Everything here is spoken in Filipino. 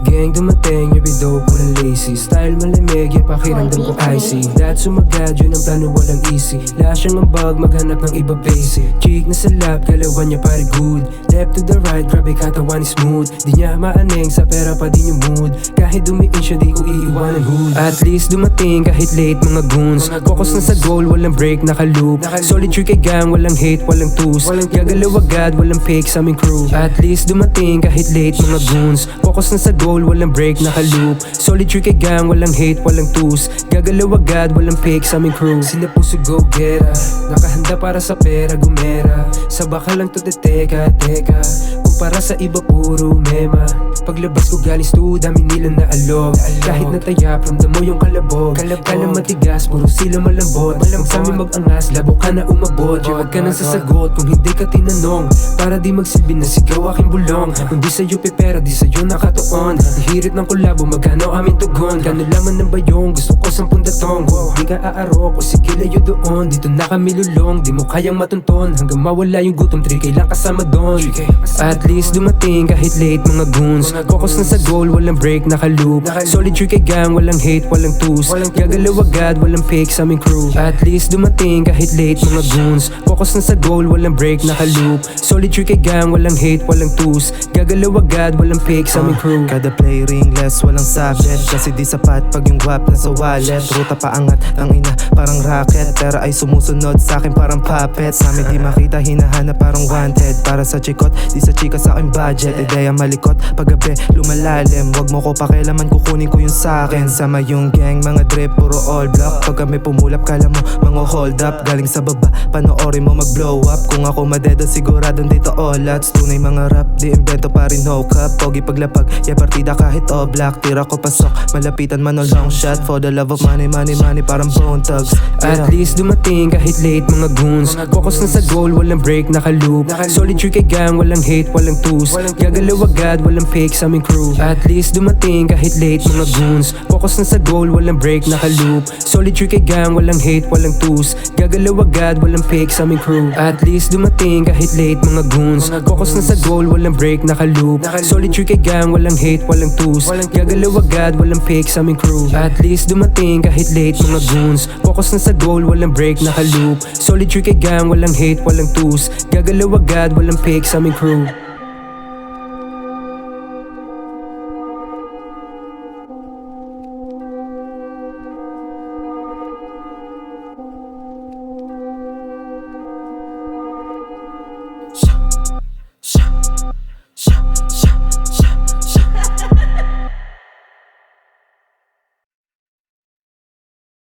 Gang dumating, every dope, walang lazy. Style malamig, yung pakiramdam ko icy. Dad sumagad, yun ang plano, walang easy. Lahat siyang ambag, maghanap ng iba basic. Cheek na sa lap, galawan niya pare good. Left to the right, grabe katawan ni smooth. Di niya maaneng, sa pera pa din yung mood. Kahit dumiin siya, di ko iiwanan hood. At least dumating, kahit late mga goons. Focus na sa goal, walang break, nakaloop. Solid trick ay gang, walang hate, walang twos. Gagalaw agad, walang fake sa aming crew. At least dumating, kahit late mga goons. Focus na sa goal, walang break, nakaloop. Solid trick ay gang, walang hate, walang twos. Gagalaw agad, walang fake sa aming crew. Sila puso go-gera, nakahanda para sa pera, gumera. Sa baka lang to teka. Kumpara sa iba puro mema. Paglabas ko galing stu, dami nila na alog. Kahit natayap, ramdam mo yung kalabog. Kala matigas, puro sila malambot. Kung sa amin mag-angas, labo ka na umabot. Huwag ka nang sasagot kung hindi ka tinanong. Para di magsilbi na sigaw aking bulong. Kung di sa'yo pipera, di sa'yo nakatuon. Hirit ng kulabo, magkano aming tugon. Gano'n laman ng bayong, gusto ko 10 datong. Di ka aarok, o sige layo doon. Dito na kami lulong, di mo kayang matunton. Hanggang mawala yung gutom, 3K lang kasama doon. At least dumating, kahit late mga goons. Focus na sa goal, walang break, nakaloop. Solid trick ay gang, walang hate, walang twos. Gagalaw agad, walang fake sa aming crew. At least dumating, kahit late mga goons. Focus na sa goal, walang break, nakaloop. Solid trick ay gang, walang hate, walang twos. Gagalaw agad, walang fake sa aming crew. Kada play ringless, walang sabit. Kasi di sapat pag yung guwap na sa wallet. Ruta paangat, ang ina parang rocket. Pero ay sumusunod sa akin parang puppet. Sa amin di makita, hinahanap parang wanted. Para sa chikot, di sa chika sa aking budget. Ideya malikot, paggabi lumalalim. Wag mo ko pakialaman, kukunin ko yung sakin. Sama yung gang, mga drip, puro all block. Pag kami pumulap, kala mo mga hold up. Galing sa baba, panoorin mo mag-blow up. Kung ako madedo, siguradong dito all outs. Tunay mga rap, di invento pa rin no cup. Pogi paglapag, yeah partida kahit all black. Tira ko pasok, malapitan man o long shot. For the love of money, parang bone thugs. At least dumating, kahit late mga goons. Focus na sa goal, walang break, nakaloop. Solid trick ay gang, walang hate, walang twos. Gagalaw agad, walang fake sa aming crew. At least dumating, kahit late mga goons. Focus na sa goal, walang break, nakaloop. Solid trick ay gang, walang hate, walang twos. Gagalaw agad, walang fake sa aming crew. At least dumating, kahit late mga goons. Focus na sa goal, walang break, nakaloop. Solid trick ay gang, walang hate, walang twos. Gagalaw agad, walang fake sa aming crew. At least dumating, kahit late mga goons. Focus na sa goal, walang break, nakaloop. Solid trick ay gang, walang hate, walang twos. Gagalaw agad, walang fake sa aming crew.